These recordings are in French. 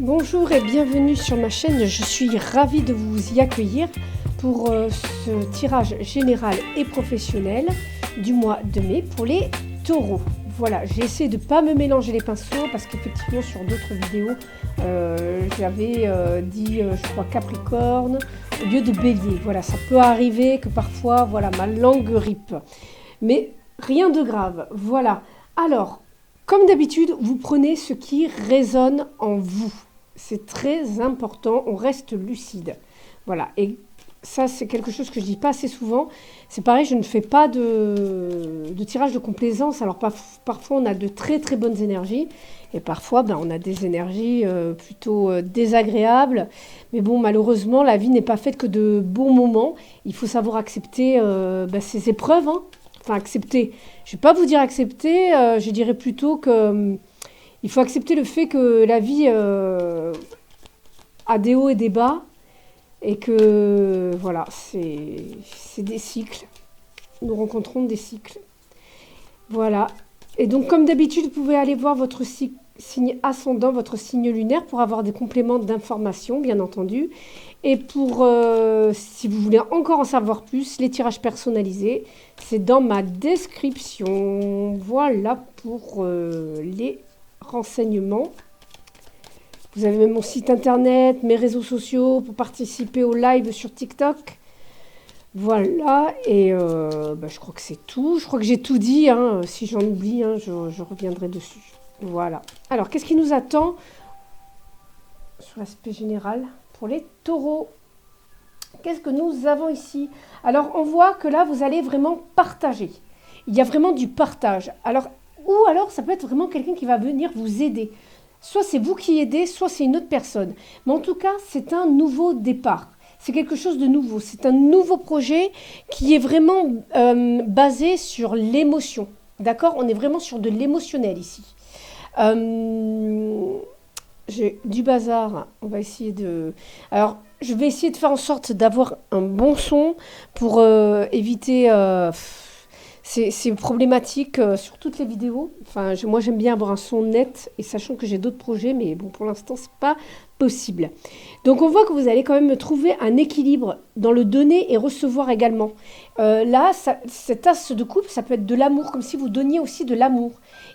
Bonjour et bienvenue sur ma chaîne, je suis ravie de vous y accueillir pour ce tirage général et professionnel du mois de mai pour les taureaux. Voilà, j'ai essayé de ne pas me mélanger les pinceaux parce qu'effectivement sur d'autres vidéos j'avais dit je crois Capricorne au lieu de Bélier. Voilà, ça peut arriver que parfois voilà, ma langue ripe, mais rien de grave. Voilà, alors comme d'habitude vous prenez ce qui résonne en vous. C'est très important, on reste lucide. Voilà, et ça c'est quelque chose que je dis pas assez souvent. C'est pareil, je ne fais pas de tirage de complaisance. Alors parfois on a de très très bonnes énergies et parfois on a des énergies plutôt désagréables. Mais bon, malheureusement la vie n'est pas faite que de bons moments. Il faut savoir accepter ces épreuves. Hein. Enfin accepter, je ne vais pas vous dire accepter, je dirais plutôt que... il faut accepter le fait que la vie a des hauts et des bas et que voilà, c'est des cycles. Nous rencontrons des cycles. Voilà. Et donc, comme d'habitude, vous pouvez aller voir votre signe ascendant, votre signe lunaire pour avoir des compléments d'informations, bien entendu. Et pour, si vous voulez encore en savoir plus, les tirages personnalisés, c'est dans ma description. Voilà pour les renseignements. Vous avez même mon site internet, mes réseaux sociaux pour participer au live sur TikTok. Voilà, et je crois que c'est tout. Je crois que j'ai tout dit. Hein. Si j'en oublie, hein, je reviendrai dessus. Voilà. Alors, qu'est-ce qui nous attend sur l'aspect général pour les taureaux? Qu'est-ce que nous avons ici? Alors, on voit que là, vous allez vraiment partager. Il y a vraiment du partage. Alors, ou alors, ça peut être vraiment quelqu'un qui va venir vous aider. Soit c'est vous qui aidez, soit c'est une autre personne. Mais en tout cas, c'est un nouveau départ. C'est quelque chose de nouveau. C'est un nouveau projet qui est vraiment basé sur l'émotion. D'accord? On est vraiment sur de l'émotionnel ici. J'ai du bazar. On va essayer de... Alors, je vais essayer de faire en sorte d'avoir un bon son pour éviter... C'est problématique sur toutes les vidéos. Enfin, moi, j'aime bien avoir un son net, et sachant que j'ai d'autres projets, mais bon, pour l'instant, c'est pas possible. Donc, on voit que vous allez quand même trouver un équilibre dans le donner et recevoir également. Là, cet as de coupe, ça peut être de l'amour, comme si vous donniez aussi de l'amour.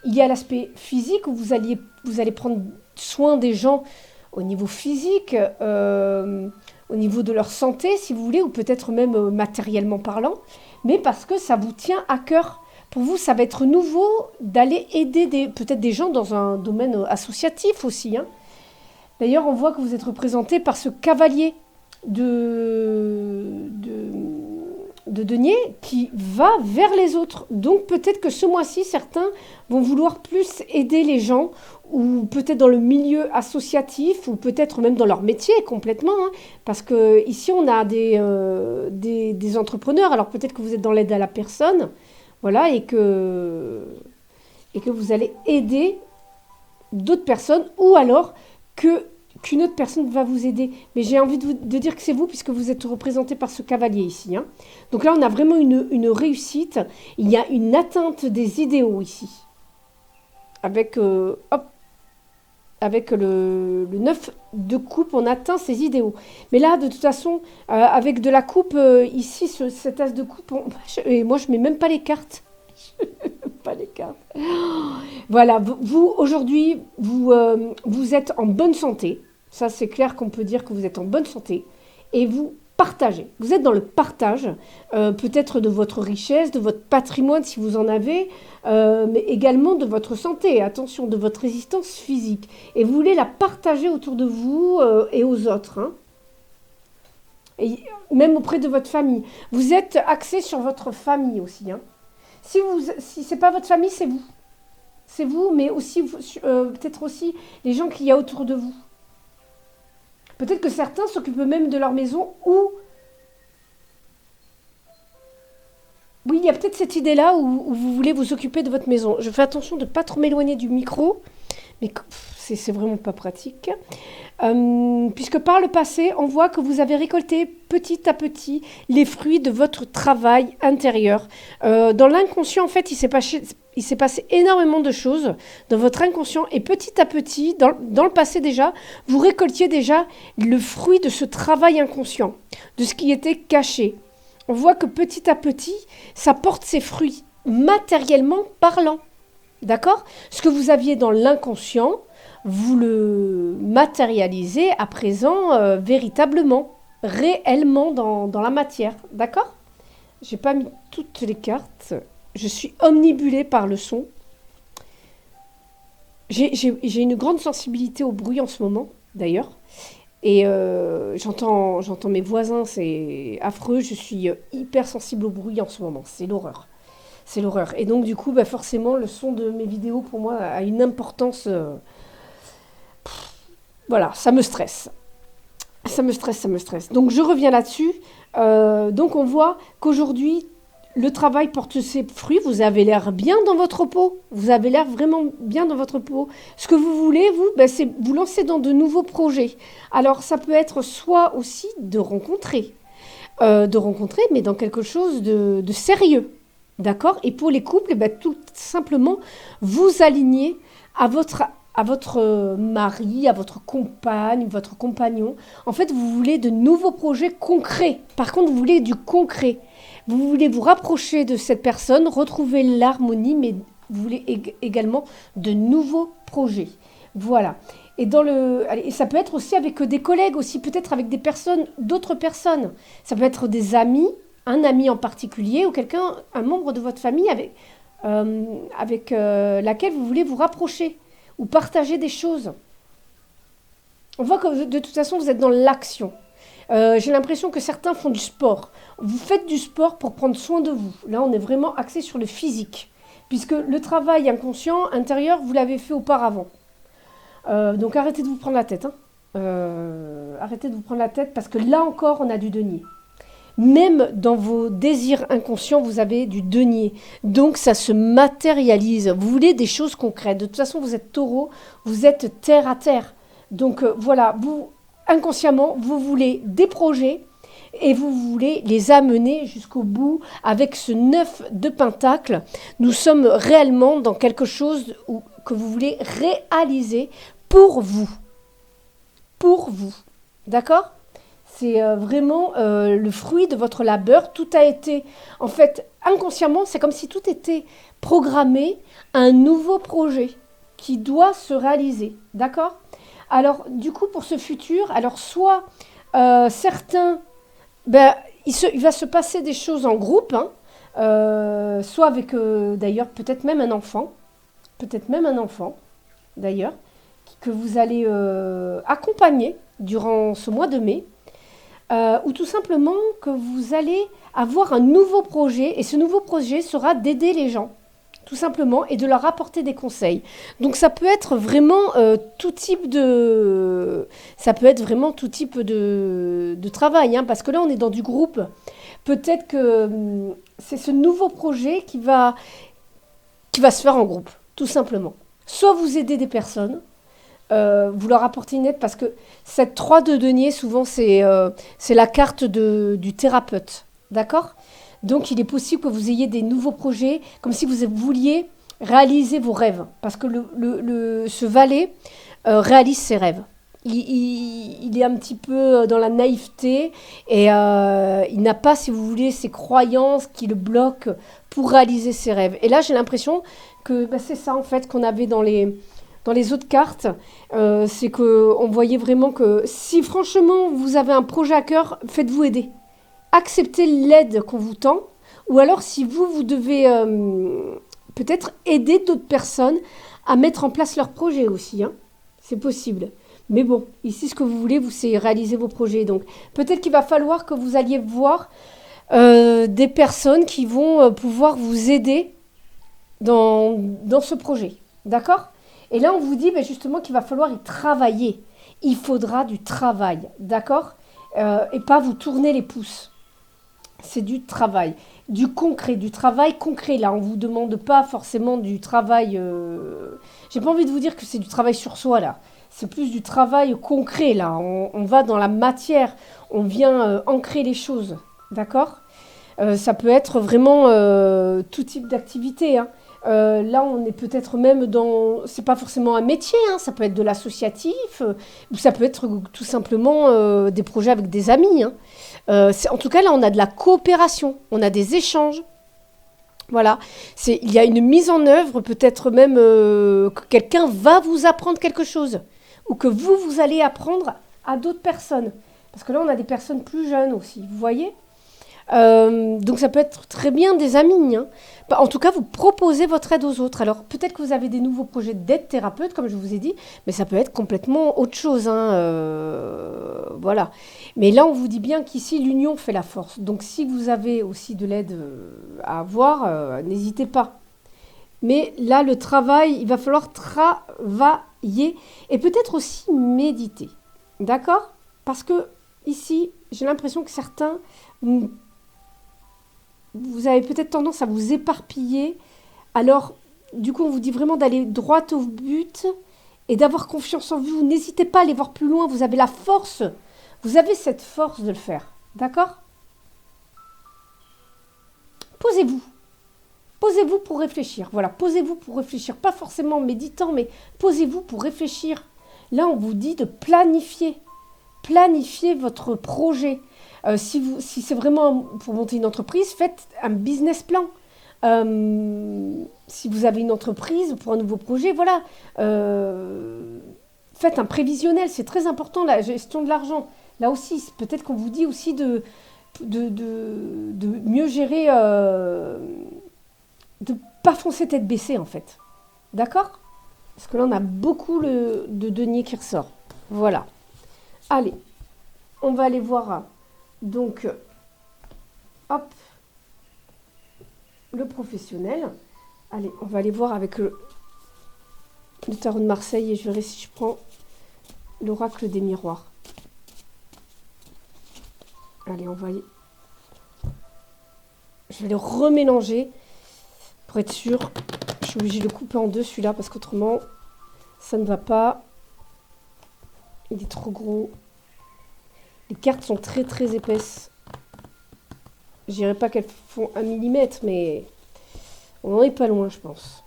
Il y a l'aspect physique où vous allez prendre soin des gens au niveau physique, au niveau de leur santé, si vous voulez, ou peut-être même matériellement parlant. Mais parce que ça vous tient à cœur. Pour vous, ça va être nouveau d'aller aider peut-être des gens dans un domaine associatif aussi. Hein. D'ailleurs, on voit que vous êtes représenté par ce cavalier de denier qui va vers les autres. Donc peut-être que ce mois-ci, certains vont vouloir plus aider les gens, ou peut-être dans le milieu associatif, ou peut-être même dans leur métier complètement. Hein, parce que ici, on a des entrepreneurs. Alors peut-être que vous êtes dans l'aide à la personne, voilà, et que vous allez aider d'autres personnes, ou alors qu'une autre personne va vous aider. Mais j'ai envie de dire que c'est vous, puisque vous êtes représenté par ce cavalier ici. Hein. Donc là, on a vraiment une réussite. Il y a une atteinte des idéaux ici. Avec, avec le 9 de coupe, on atteint ses idéaux. Mais là, de toute façon, avec de la coupe, ici, cet as de coupe, et moi, je ne mets même pas les cartes. Pas les cartes. Voilà, vous, aujourd'hui, vous êtes en bonne santé. Ça, c'est clair qu'on peut dire que vous êtes en bonne santé. Et vous partagez. Vous êtes dans le partage, peut-être de votre richesse, de votre patrimoine si vous en avez, mais également de votre santé. Attention, de votre résistance physique. Et vous voulez la partager autour de vous et aux autres. Hein. Et même auprès de votre famille. Vous êtes axé sur votre famille aussi. Hein. Si ce n'est pas votre famille, c'est vous. C'est vous, mais aussi peut-être aussi les gens qu'il y a autour de vous. Peut-être que certains s'occupent même de leur maison, ou... Oui, il y a peut-être cette idée-là où vous voulez vous occuper de votre maison. Je fais attention de ne pas trop m'éloigner du micro, mais c'est vraiment pas pratique. puisque par le passé, on voit que vous avez récolté petit à petit les fruits de votre travail intérieur. Dans l'inconscient, en fait, il s'est passé énormément de choses dans votre inconscient et petit à petit, dans le passé déjà, vous récoltiez déjà le fruit de ce travail inconscient, de ce qui était caché. On voit que petit à petit, ça porte ses fruits, matériellement parlant. D'accord? Ce que vous aviez dans l'inconscient, vous le matérialisez à présent véritablement, réellement dans la matière. D'accord? J'ai pas mis toutes les cartes. Je suis omnibulée par le son. J'ai une grande sensibilité au bruit en ce moment, d'ailleurs. Et j'entends mes voisins, c'est affreux. Je suis hyper sensible au bruit en ce moment. C'est l'horreur. C'est l'horreur. Et donc, du coup, bah, forcément, le son de mes vidéos, pour moi, a une importance. Voilà, ça me stresse. Ça me stresse, ça me stresse. Donc, je reviens là-dessus. Donc, on voit qu'aujourd'hui, le travail porte ses fruits. Vous avez l'air bien dans votre peau. Vous avez l'air vraiment bien dans votre peau. Ce que vous voulez, vous, ben, c'est vous lancer dans de nouveaux projets. Alors, ça peut être soit aussi de rencontrer, mais dans quelque chose de sérieux. D'accord? Et pour les couples, eh ben, tout simplement, vous aligner à votre mari, à votre compagne, votre compagnon. En fait, vous voulez de nouveaux projets concrets. Par contre, vous voulez du concret. Vous voulez vous rapprocher de cette personne, retrouver l'harmonie, mais vous voulez également de nouveaux projets. Voilà. Et ça peut être aussi avec des collègues, aussi peut-être avec des personnes, d'autres personnes. Ça peut être des amis, un ami en particulier, ou quelqu'un, un membre de votre famille avec laquelle vous voulez vous rapprocher ou partager des choses. On voit que de toute façon, vous êtes dans l'action. J'ai l'impression que certains font du sport. Vous faites du sport pour prendre soin de vous. Là, on est vraiment axé sur le physique, puisque le travail inconscient, intérieur, vous l'avez fait auparavant. Donc arrêtez de vous prendre la tête. Arrêtez de vous prendre la tête, parce que là encore, on a du denier. Même dans vos désirs inconscients, vous avez du denier. Donc, ça se matérialise. Vous voulez des choses concrètes. De toute façon, vous êtes taureau, vous êtes terre à terre. Donc, voilà, vous, inconsciemment, vous voulez des projets et vous voulez les amener jusqu'au bout avec ce 9 de Pentacle. Nous sommes réellement dans quelque chose que vous voulez réaliser pour vous. Pour vous. D'accord ? C'est vraiment le fruit de votre labeur. Tout a été, en fait, inconsciemment, c'est comme si tout était programmé à un nouveau projet qui doit se réaliser. D'accord? Alors, du coup, pour ce futur, alors soit certains, ben, il va se passer des choses en groupe, hein, soit avec, d'ailleurs, peut-être même un enfant, d'ailleurs, que vous allez accompagner durant ce mois de mai. Ou tout simplement que vous allez avoir un nouveau projet et ce nouveau projet sera d'aider les gens, tout simplement, et de leur apporter des conseils. Donc ça peut être vraiment tout type de travail, hein, parce que là on est dans du groupe. Peut-être que c'est ce nouveau projet qui va se faire en groupe, tout simplement. Soit vous aidez des personnes. Vous leur apportez une aide, parce que cette 3 de denier, souvent, c'est la carte du thérapeute. D'accord? Donc, il est possible que vous ayez des nouveaux projets, comme si vous vouliez réaliser vos rêves. Parce que ce valet réalise ses rêves. Il est un petit peu dans la naïveté et il n'a pas, si vous voulez, ses croyances qui le bloquent pour réaliser ses rêves. Et là, j'ai l'impression que c'est ça, en fait, qu'on avait dans les autres cartes, c'est qu'on voyait vraiment que si franchement vous avez un projet à cœur, faites-vous aider. Acceptez l'aide qu'on vous tend, ou alors si vous devez peut-être aider d'autres personnes à mettre en place leur projet aussi. Hein. C'est possible. Mais bon, ici ce que vous voulez, c'est réaliser vos projets. Donc peut-être qu'il va falloir que vous alliez voir des personnes qui vont pouvoir vous aider dans ce projet. D'accord ? Et là, on vous dit justement qu'il va falloir y travailler. Il faudra du travail, d'accord ? Et pas vous tourner les pouces. C'est du travail, du concret, du travail concret. Là, on ne vous demande pas forcément du travail... J'ai pas envie de vous dire que c'est du travail sur soi, là. c'est plus du travail concret, là. On va dans la matière, on vient ancrer les choses, d'accord? Ça peut être vraiment tout type d'activité, hein. Là, on est peut-être même dans... C'est pas forcément un métier, hein, ça peut être de l'associatif, ou ça peut être tout simplement des projets avec des amis, hein. En tout cas, là, on a de la coopération, on a des échanges. Voilà, il y a une mise en œuvre, peut-être même que quelqu'un va vous apprendre quelque chose, ou que vous allez apprendre à d'autres personnes. Parce que là, on a des personnes plus jeunes aussi, vous voyez? Donc ça peut être très bien des amis, hein. Bah, en tout cas, vous proposez votre aide aux autres. Alors peut-être que vous avez des nouveaux projets d'aide thérapeute, comme je vous ai dit, mais ça peut être complètement autre chose, hein, voilà. Mais là, on vous dit bien qu'ici, l'union fait la force. Donc si vous avez aussi de l'aide à avoir, n'hésitez pas. Mais là, le travail, il va falloir travailler et peut-être aussi méditer. D'accord? Parce que ici, j'ai l'impression que certains vous avez peut-être tendance à vous éparpiller. Alors, du coup, on vous dit vraiment d'aller droit au but et d'avoir confiance en vous. N'hésitez pas à aller voir plus loin. Vous avez la force. Vous avez cette force de le faire. D'accord? Posez-vous. Posez-vous pour réfléchir. Voilà, posez-vous pour réfléchir. Pas forcément en méditant, mais posez-vous pour réfléchir. Là, on vous dit de planifier. Planifiez votre projet. Si c'est vraiment pour monter une entreprise, faites un business plan. Si vous avez une entreprise pour un nouveau projet, voilà. Faites un prévisionnel, c'est très important, la gestion de l'argent. Là aussi, peut-être qu'on vous dit aussi de mieux gérer, de ne pas foncer tête baissée en fait. D'accord? Parce que là, on a beaucoup de denier qui ressort. Voilà. Allez, on va aller voir donc, hop, le professionnel. Allez, on va aller voir avec le tarot de Marseille et je verrai si je prends l'oracle des miroirs. Allez, on va y... Je vais le remélanger pour être sûr. Je suis obligée de le couper en deux celui-là parce qu'autrement, ça ne va pas. Il est trop gros. Les cartes sont très très épaisses. Je dirais pas qu'elles font 1 millimètre, mais on n'en est pas loin, je pense.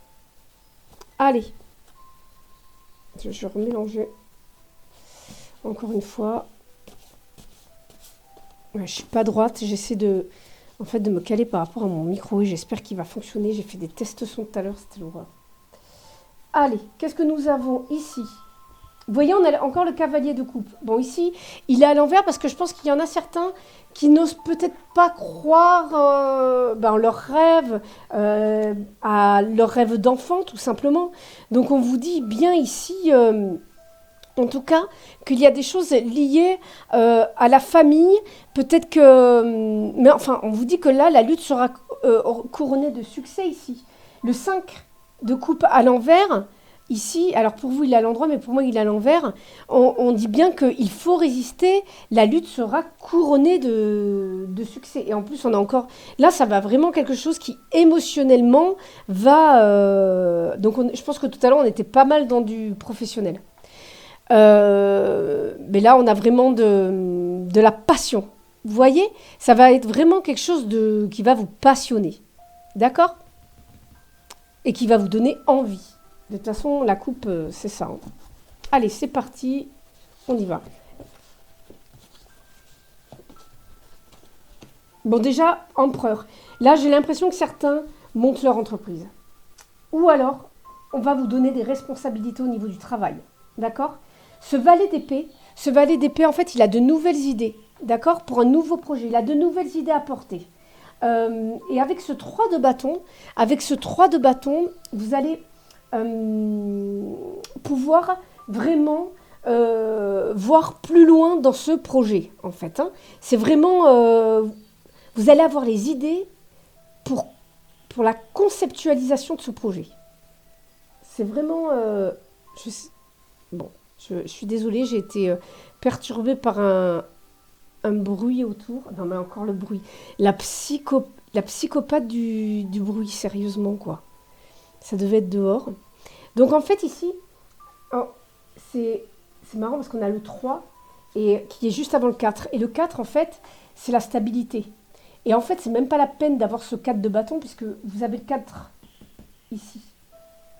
Allez. Je vais remélanger. Encore une fois. Ouais, je suis pas droite. J'essaie de me caler par rapport à mon micro et j'espère qu'il va fonctionner. J'ai fait des tests son tout à l'heure, c'était l'horreur. Allez, qu'est-ce que nous avons ici? Vous voyez, on a encore le cavalier de coupe. Bon, ici, il est à l'envers parce que je pense qu'il y en a certains qui n'osent peut-être pas croire en leurs rêves, à leurs rêves d'enfant, tout simplement. Donc, on vous dit bien ici, en tout cas, qu'il y a des choses liées à la famille. Peut-être que... Mais enfin, on vous dit que là, la lutte sera couronnée de succès ici. Le 5 de coupe à l'envers... Ici, alors pour vous, il est à l'endroit, mais pour moi, il est à l'envers. On dit bien qu'il faut résister. La lutte sera couronnée de succès. Et en plus, on a encore... Là, ça va vraiment quelque chose qui, émotionnellement, va... Donc, je pense que tout à l'heure, on était pas mal dans du professionnel. Mais là, on a vraiment de la passion. Vous voyez? Ça va être vraiment quelque chose qui va vous passionner. D'accord? Et qui va vous donner envie. De toute façon, la coupe, c'est ça, hein. Allez, c'est parti. On y va. Bon, déjà, empereur. Là, j'ai l'impression que certains montent leur entreprise. Ou alors, on va vous donner des responsabilités au niveau du travail. D'accord? Ce valet d'épée, en fait, il a de nouvelles idées. D'accord? Pour un nouveau projet. Il a de nouvelles idées à porter. Et avec ce 3 de bâton, vous allez... pouvoir vraiment voir plus loin dans ce projet, en fait, hein. C'est vraiment... vous allez avoir les idées pour la conceptualisation de ce projet. C'est vraiment... je suis désolée, j'ai été perturbée par un bruit autour. Non, mais encore le bruit. La psychopathe du bruit, sérieusement, quoi. Ça devait être dehors. Donc en fait ici, c'est c'est marrant parce qu'on a le 3 et, qui est juste avant le 4. Et le 4, en fait, c'est la stabilité. Et en fait, c'est même pas la peine d'avoir ce 4 de bâton puisque vous avez le 4 ici,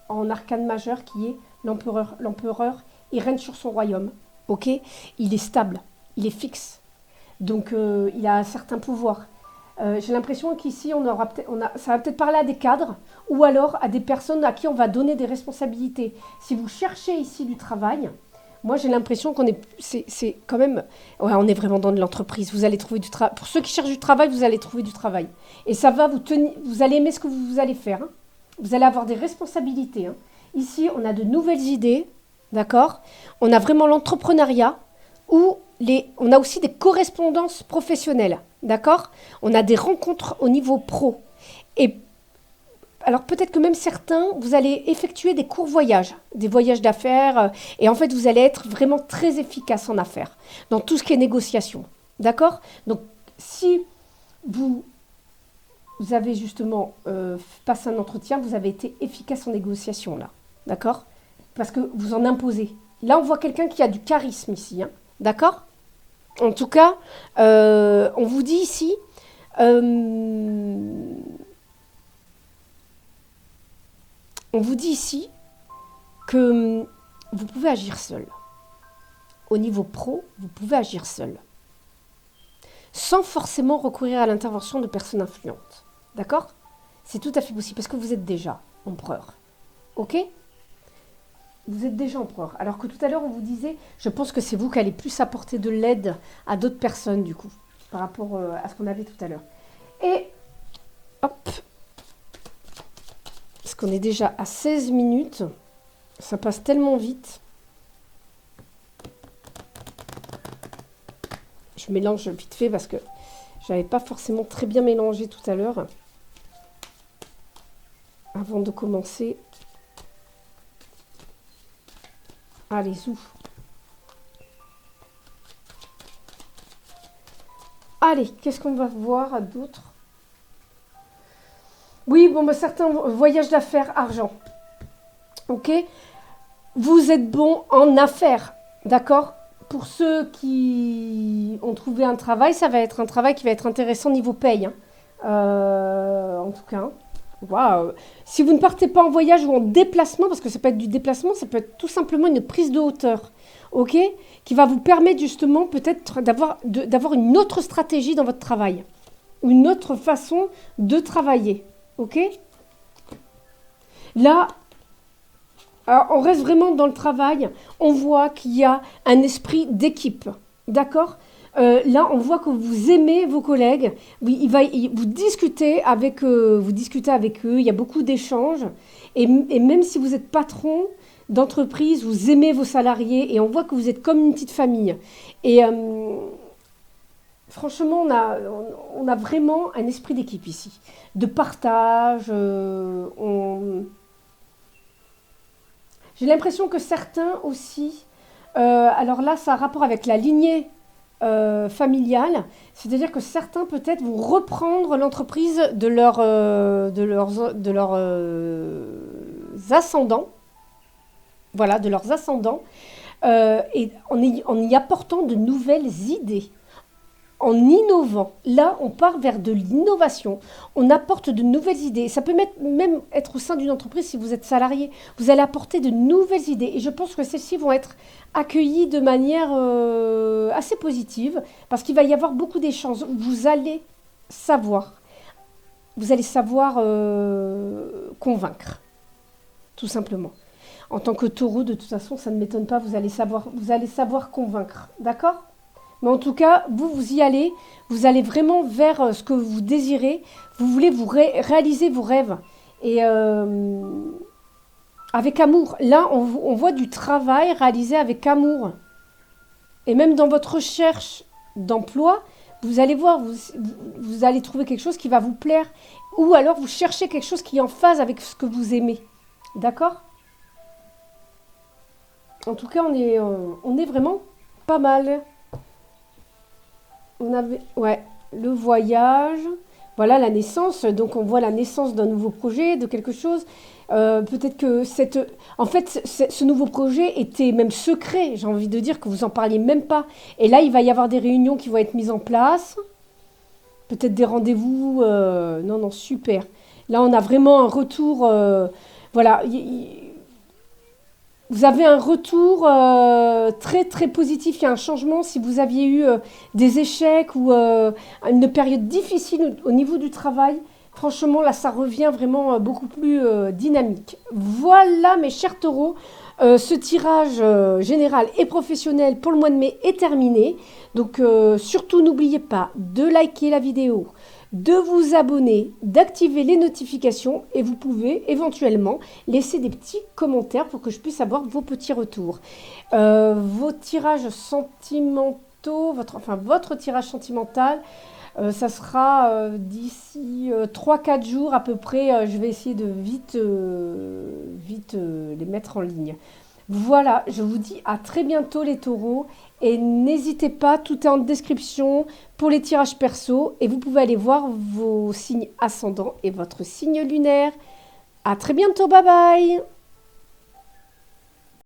en arcane majeur qui est l'empereur. L'empereur, il règne sur son royaume. Ok, il est stable, il est fixe. Donc, il a un certain pouvoir. J'ai l'impression qu'ici, ça va peut-être parler à des cadres ou alors à des personnes à qui on va donner des responsabilités. Si vous cherchez ici du travail, moi j'ai l'impression c'est quand même, ouais, on est vraiment dans de l'entreprise. Vous allez trouver du travail. Pour ceux qui cherchent du travail, vous allez trouver du travail. Et ça va vous allez aimer ce que vous allez faire. Hein. Vous allez avoir des responsabilités. Hein. Ici, on a de nouvelles idées, d'accord. On a vraiment l'entrepreneuriat où on a aussi des correspondances professionnelles, d'accord. On a des rencontres au niveau pro. Et alors peut-être que même certains, vous allez effectuer des courts voyages, des voyages d'affaires, et en fait vous allez être vraiment très efficace en affaires, dans tout ce qui est négociation, d'accord. Donc si vous avez justement passé un entretien, vous avez été efficace en négociation là, d'accord, parce que vous en imposez. Là on voit quelqu'un qui a du charisme ici, hein, d'accord. En tout cas, on vous dit ici, que vous pouvez agir seul. Au niveau pro, vous pouvez agir seul. Sans forcément recourir à l'intervention de personnes influentes. D'accord? C'est tout à fait possible parce que vous êtes déjà empereur. Ok? Vous êtes déjà empereur. Alors que tout à l'heure, on vous disait, je pense que c'est vous qui allez plus apporter de l'aide à d'autres personnes, du coup, par rapport à ce qu'on avait tout à l'heure. Et, hop, parce qu'on est déjà à 16 minutes, ça passe tellement vite. Je mélange vite fait parce que je n'avais pas forcément très bien mélangé tout à l'heure. Avant de commencer. Allez, zou. Allez, qu'est-ce qu'on va voir d'autre? Oui, bon, bah, certains voyages d'affaires, argent. Ok? Vous êtes bon en affaires, d'accord? Pour ceux qui ont trouvé un travail, ça va être un travail qui va être intéressant niveau paye. Hein. En tout cas, waouh. Si vous ne partez pas en voyage ou en déplacement, parce que ça peut être du déplacement, ça peut être tout simplement une prise de hauteur, ok? Qui va vous permettre justement peut-être d'avoir une autre stratégie dans votre travail, une autre façon de travailler, ok? Là, alors, on reste vraiment dans le travail, on voit qu'il y a un esprit d'équipe, d'accord? Là, on voit que vous aimez vos collègues, vous discutez avec eux, il y a beaucoup d'échanges, et même si vous êtes patron d'entreprise, vous aimez vos salariés, et on voit que vous êtes comme une petite famille. Et franchement, on a vraiment un esprit d'équipe ici, de partage, J'ai l'impression que certains aussi, alors là, ça a rapport avec la lignée familiale, c'est-à-dire que certains peut-être vont reprendre l'entreprise de leurs ascendants, voilà, de leurs ascendants, et en y apportant de nouvelles idées. En innovant, là, on part vers de l'innovation. On apporte de nouvelles idées. Ça peut même être au sein d'une entreprise si vous êtes salarié. Vous allez apporter de nouvelles idées. Et je pense que celles-ci vont être accueillies de manière assez positive parce qu'il va y avoir beaucoup d'échanges. Vous allez savoir convaincre, tout simplement. En tant que taureau, de toute façon, ça ne m'étonne pas. Vous allez savoir convaincre. D'accord ? Mais en tout cas, vous y allez, vous allez vraiment vers ce que vous désirez, vous voulez réaliser vos rêves. Et avec amour, là, on voit du travail réalisé avec amour. Et même dans votre recherche d'emploi, vous allez voir, vous allez trouver quelque chose qui va vous plaire. Ou alors vous cherchez quelque chose qui est en phase avec ce que vous aimez. D'accord ? En tout cas, on est vraiment pas mal. On avait, ouais, le voyage, voilà la naissance. Donc on voit la naissance d'un nouveau projet, de quelque chose. Peut-être que en fait, ce nouveau projet était même secret. J'ai envie de dire que vous en parliez même pas. Et là, il va y avoir des réunions qui vont être mises en place. Peut-être des rendez-vous. Non, non, super. Là, on a vraiment un retour. Voilà. Vous avez un retour très très positif. Il y a un changement. Si vous aviez eu des échecs ou une période difficile au niveau du travail, franchement, là, ça revient vraiment beaucoup plus dynamique. Voilà, mes chers taureaux, ce tirage général et professionnel pour le mois de mai est terminé. Donc, surtout, n'oubliez pas de liker la vidéo, de vous abonner, d'activer les notifications et vous pouvez éventuellement laisser des petits commentaires pour que je puisse avoir vos petits retours. Vos tirages sentimentaux, votre tirage sentimental, ça sera d'ici 3-4 jours à peu près. Je vais essayer de vite les mettre en ligne. Voilà, je vous dis à très bientôt les taureaux et n'hésitez pas, tout est en description pour les tirages perso et vous pouvez aller voir vos signes ascendants et votre signe lunaire. À très bientôt, bye bye!